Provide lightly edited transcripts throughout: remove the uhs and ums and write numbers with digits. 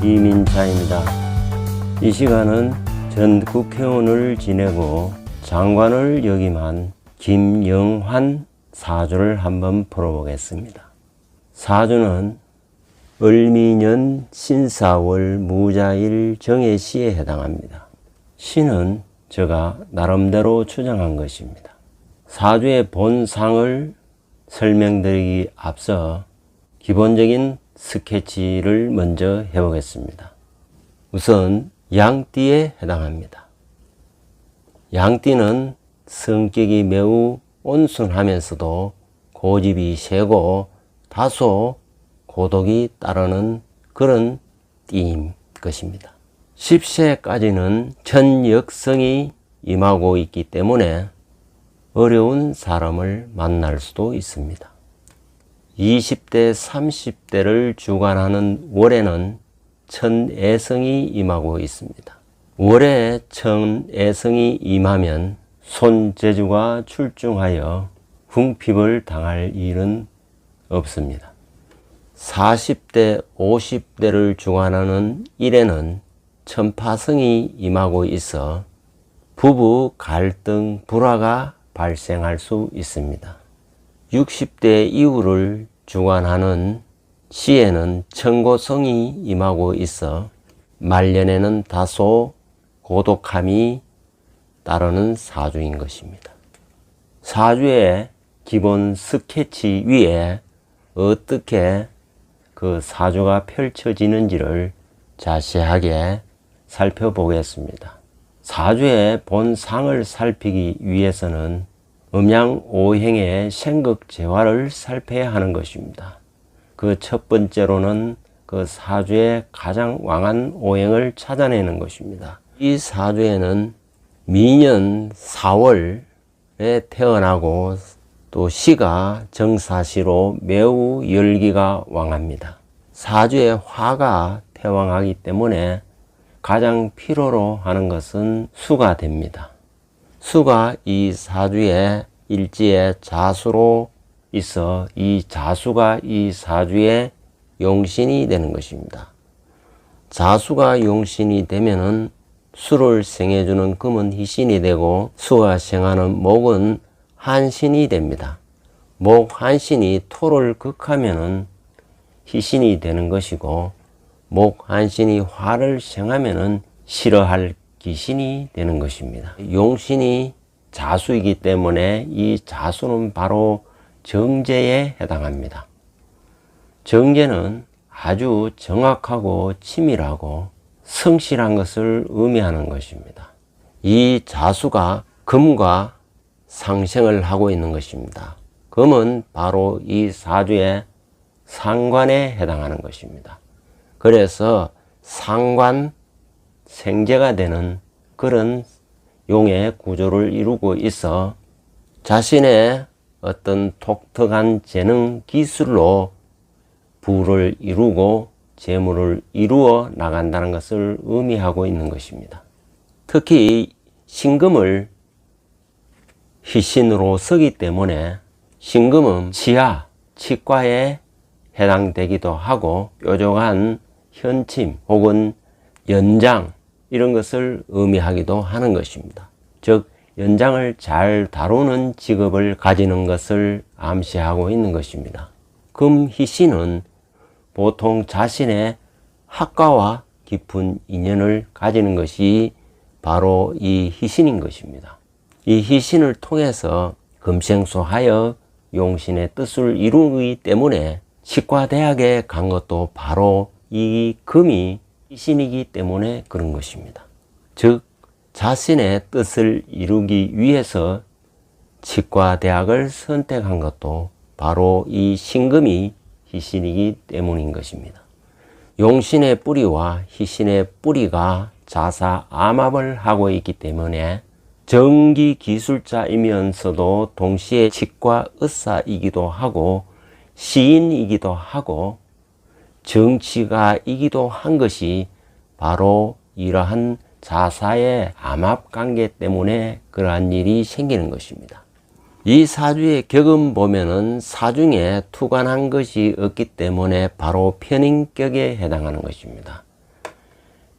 이민자입니다. 이 시간은 전 국회의원을 지내고 장관을 역임한 김영환 사주를 한번 풀어보겠습니다. 사주는 을미년 신사월 무자일 정해시에 해당합니다. 시는 제가 나름대로 추정한 것입니다. 사주의 본상을 설명드리기 앞서 기본적인 스케치를 먼저 해보겠습니다. 우선 양띠에 해당합니다. 양띠는 성격이 매우 온순하면서도 고집이 세고 다소 고독이 따르는 그런 띠인 것입니다. 10세까지는 천역성이 임하고 있기 때문에 어려운 사람을 만날 수도 있습니다. 20대, 30대를 주관하는 월에는 천애성이 임하고 있습니다. 월에 천애성이 임하면 손재주가 출중하여 궁핍을 당할 일은 없습니다. 40대, 50대를 주관하는 일에는 천파성이 임하고 있어 부부 갈등, 불화가 발생할 수 있습니다. 60대 이후를 주관하는 시에는 천고성이 임하고 있어 말년에는 다소 고독함이 따르는 사주인 것입니다. 사주의 기본 스케치 위에 어떻게 그 사주가 펼쳐지는지를 자세하게 살펴보겠습니다. 사주의 본상을 살피기 위해서는 음양오행의 생극재화를 살펴야 하는 것입니다. 그 첫 번째로는 그 사주의 가장 왕한 오행을 찾아내는 것입니다. 이 사주에는 미년 4월에 태어나고 또 시가 정사시로 매우 열기가 왕합니다. 사주에 화가 태왕하기 때문에 가장 필요로 하는 것은 수가 됩니다. 수가 이 사주의 일지의 자수로 있어 이 자수가 이 사주의 용신이 되는 것입니다. 자수가 용신이 되면은 수를 생해주는 금은 희신이 되고 수가 생하는 목은 한신이 됩니다. 목 한신이 토를 극하면은 희신이 되는 것이고 목 한신이 화를 생하면은 싫어할 기신이 되는 것입니다. 용신이 자수이기 때문에 이 자수는 바로 정제에 해당합니다. 정제는 아주 정확하고 치밀하고 성실한 것을 의미하는 것입니다. 이 자수가 금과 상생을 하고 있는 것입니다. 금은 바로 이 사주의 상관에 해당하는 것입니다. 그래서 상관 생재가 되는 그런 용의 구조를 이루고 있어 자신의 어떤 독특한 재능 기술로 부를 이루고 재물을 이루어 나간다는 것을 의미하고 있는 것입니다. 특히 신금을 희신으로 쓰기 때문에 신금은 치아, 치과에 해당되기도 하고 뾰족한 현침 혹은 연장 이런 것을 의미하기도 하는 것입니다. 즉 연장을 잘 다루는 직업을 가지는 것을 암시하고 있는 것입니다. 금희신은 보통 자신의 학과와 깊은 인연을 가지는 것이 바로 이 희신인 것입니다. 이 희신을 통해서 금생소하여 용신의 뜻을 이루기 때문에 치과대학에 간 것도 바로 이 금이 희신이기 때문에 그런 것입니다. 즉 자신의 뜻을 이루기 위해서 치과대학을 선택한 것도 바로 이 신금이 희신이기 때문인 것입니다. 용신의 뿌리와 희신의 뿌리가 자사암합을 하고 있기 때문에 전기기술자이면서도 동시에 치과 의사이기도 하고 시인이기도 하고 정치가이기도 한 것이 바로 이러한 자사의 암합관계 때문에 그러한 일이 생기는 것입니다. 이 사주의 격은 보면은 사중에 투관한 것이 없기 때문에 바로 편인격에 해당하는 것입니다.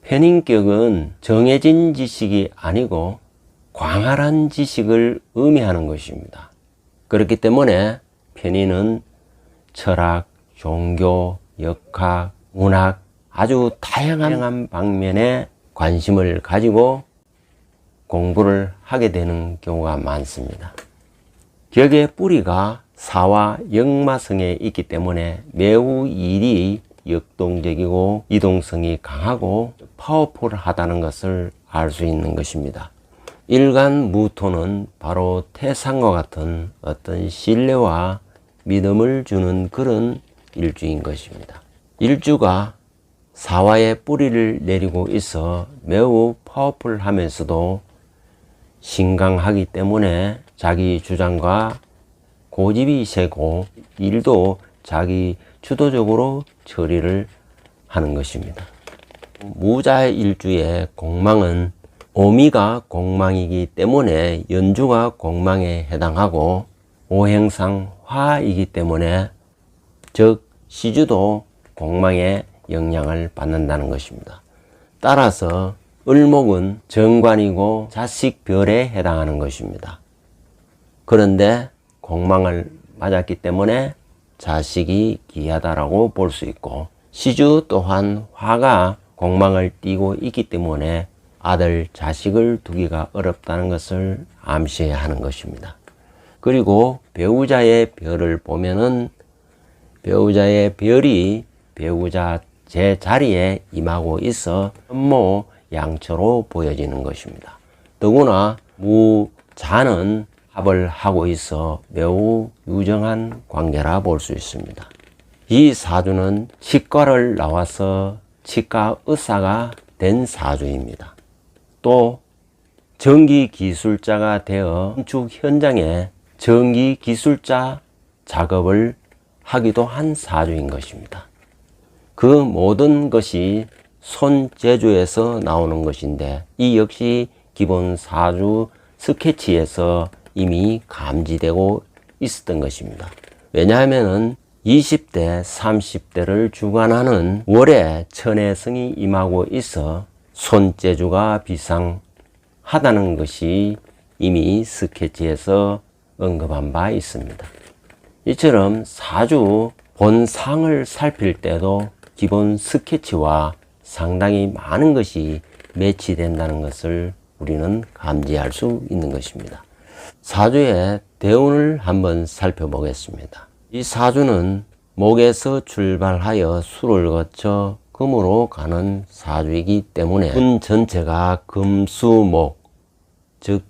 편인격은 정해진 지식이 아니고 광활한 지식을 의미하는 것입니다. 그렇기 때문에 편인은 철학, 종교, 역학, 문학 아주 다양한 방면에 관심을 가지고 공부를 하게 되는 경우가 많습니다. 격의 뿌리가 사와 역마성에 있기 때문에 매우 일이 역동적이고 이동성이 강하고 파워풀하다는 것을 알 수 있는 것입니다. 일간무토는 바로 태산과 같은 어떤 신뢰와 믿음을 주는 그런 일주인 것입니다. 일주가 사화의 뿌리를 내리고 있어 매우 파워풀하면서도 신강하기 때문에 자기 주장과 고집이 세고 일도 자기 주도적으로 처리를 하는 것입니다. 무자일주의 공망은 오미가 공망이기 때문에 연주가 공망에 해당하고 오행상 화이기 때문에 즉 시주도 공망의 영향을 받는다는 것입니다. 따라서 을목은 정관이고 자식별에 해당하는 것입니다. 그런데 공망을 맞았기 때문에 자식이 귀하다라고 볼 수 있고 시주 또한 화가 공망을 띠고 있기 때문에 아들, 자식을 두기가 어렵다는 것을 암시해야 하는 것입니다. 그리고 배우자의 별을 보면은 배우자의 별이 배우자 제 자리에 임하고 있어 현모 양처로 보여지는 것입니다. 더구나 무자는 합을 하고 있어 매우 유정한 관계라 볼 수 있습니다. 이 사주는 치과를 나와서 치과 의사가 된 사주입니다. 또 전기기술자가 되어 건축 현장에 전기기술자 작업을 하기도 한 사주인 것입니다. 그 모든 것이 손재주에서 나오는 것인데 이 역시 기본 사주 스케치에서 이미 감지되고 있었던 것입니다. 왜냐하면 20대, 30대를 주관하는 월에 천해성이 임하고 있어 손재주가 비상하다는 것이 이미 스케치에서 언급한 바 있습니다. 이처럼 사주 본상을 살필 때도 기본 스케치와 상당히 많은 것이 매치된다는 것을 우리는 감지할 수 있는 것입니다. 사주의 대운을 한번 살펴보겠습니다. 이 사주는 목에서 출발하여 수를 거쳐 금으로 가는 사주이기 때문에 운 전체가 금수목, 즉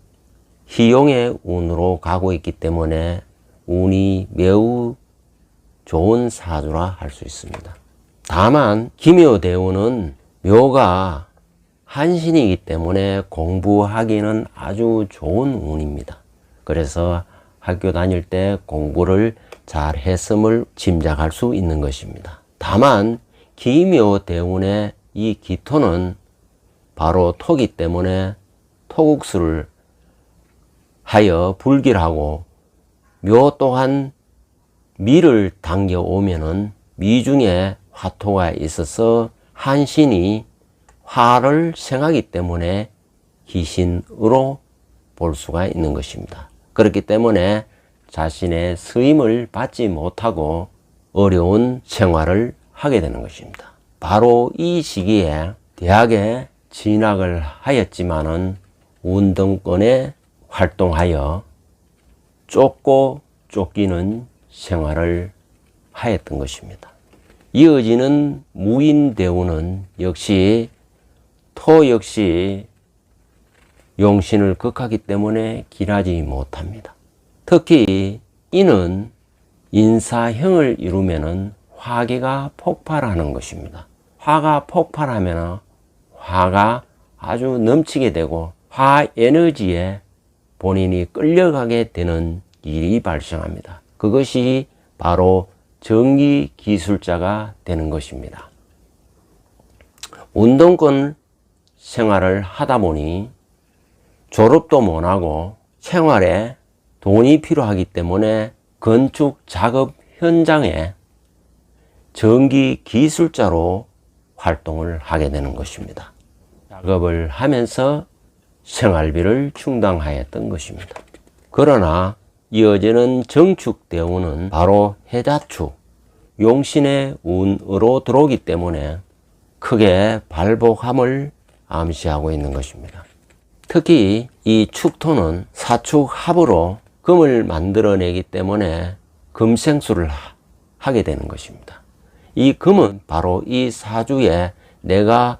희용의 운으로 가고 있기 때문에 운이 매우 좋은 사주라 할 수 있습니다. 다만 기묘대운은 묘가 한신이기 때문에 공부하기는 아주 좋은 운입니다. 그래서 학교 다닐 때 공부를 잘 했음을 짐작할 수 있는 것입니다. 다만 기묘대운의 이 기토는 바로 토기 때문에 토국수를 하여 불길하고 묘 또한 미를 당겨오면은 미 중에 화토가 있어서 한신이 화를 생하기 때문에 기신으로 볼 수가 있는 것입니다. 그렇기 때문에 자신의 스임을 받지 못하고 어려운 생활을 하게 되는 것입니다. 바로 이 시기에 대학에 진학을 하였지만은 운동권에 활동하여 쫓고 쫓기는 생활을 하였던 것입니다. 이어지는 무인대운은 역시 토 역시 용신을 극하기 때문에 길하지 못합니다. 특히 이는 인사형을 이루면은 화기가 폭발하는 것입니다. 화가 폭발하면 화가 아주 넘치게 되고 화 에너지에 본인이 끌려가게 되는 일이 발생합니다. 그것이 바로 전기 기술자가 되는 것입니다. 운동권 생활을 하다 보니 졸업도 못하고 생활에 돈이 필요하기 때문에 건축 작업 현장에 전기 기술자로 활동을 하게 되는 것입니다. 작업을 하면서 생활비를 충당하였던 것입니다. 그러나 이어지는 정축대운은 바로 해자축, 용신의 운으로 들어오기 때문에 크게 발복함을 암시하고 있는 것입니다. 특히 이 축토는 사축합으로 금을 만들어내기 때문에 금생수를 하게 되는 것입니다. 이 금은 바로 이 사주에 내가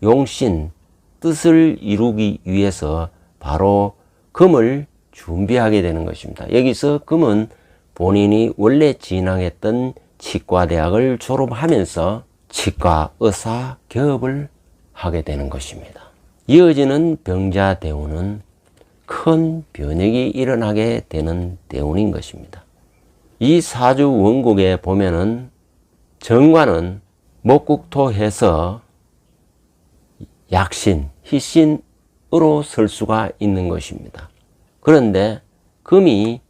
용신 뜻을 이루기 위해서 바로 금을 준비하게 되는 것입니다. 여기서 금은 본인이 원래 진학했던 치과대학을 졸업하면서 치과 의사 개업을 하게 되는 것입니다. 이어지는 병자대운은 큰 변혁이 일어나게 되는 대운인 것입니다. 이 사주 원국에 보면은 정관은 목국토해서 약신, 희신으로 설 수가 있는 것입니다. 그런데 금이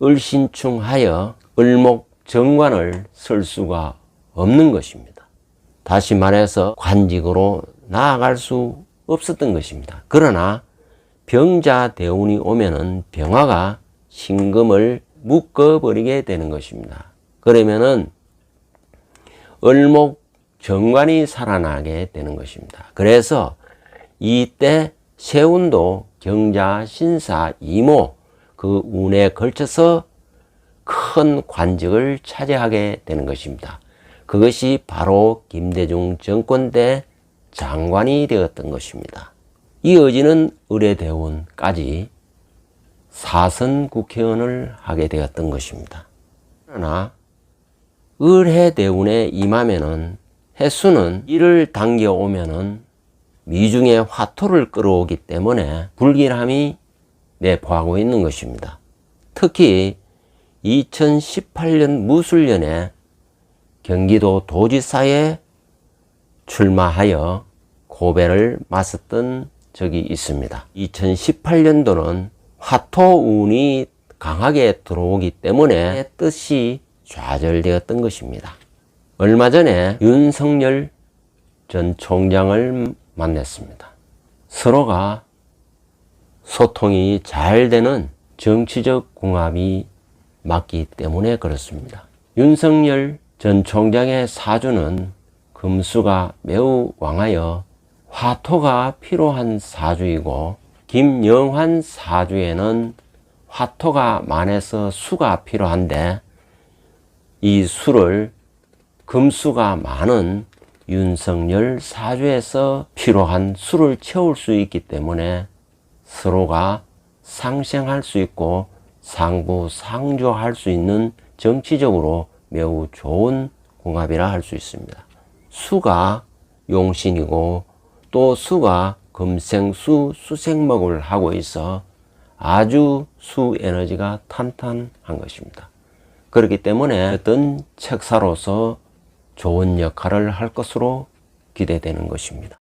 을신충하여 을목 정관을 쓸 수가 없는 것입니다. 다시 말해서 관직으로 나아갈 수 없었던 것입니다. 그러나 병자대운이 오면은 병화가 신금을 묶어버리게 되는 것입니다. 그러면은 을목 정관이 살아나게 되는 것입니다. 그래서 이때 세운도 경자, 신사, 이모 그 운에 걸쳐서 큰 관직을 차지하게 되는 것입니다. 그것이 바로 김대중 정권 때 장관이 되었던 것입니다. 이어지는 을해대운까지 사선 국회의원을 하게 되었던 것입니다. 그러나 을해대운에 임하면은 해수는 이를 당겨오면은 미중의 화토를 끌어오기 때문에 불길함이 내포하고 있는 것입니다. 특히 2018년 무술년에 경기도 도지사에 출마하여 고배를 맞섰던 적이 있습니다. 2018년도는 화토운이 강하게 들어오기 때문에 뜻이 좌절되었던 것입니다. 얼마 전에 윤석열 전 총장을 만났습니다. 서로가 소통이 잘 되는 정치적 궁합이 맞기 때문에 그렇습니다. 윤석열 전 총장의 사주는 금수가 매우 왕하여 화토가 필요한 사주이고, 김영환 사주에는 화토가 많아서 수가 필요한데 이 수를 금수가 많은 윤석열 사주에서 필요한 수를 채울 수 있기 때문에 서로가 상생할 수 있고 상부상조할 수 있는 정치적으로 매우 좋은 궁합이라 할 수 있습니다. 수가 용신이고 또 수가 금생수 수생목을 하고 있어 아주 수 에너지가 탄탄한 것입니다. 그렇기 때문에 어떤 책사로서 좋은 역할을 할 것으로 기대되는 것입니다.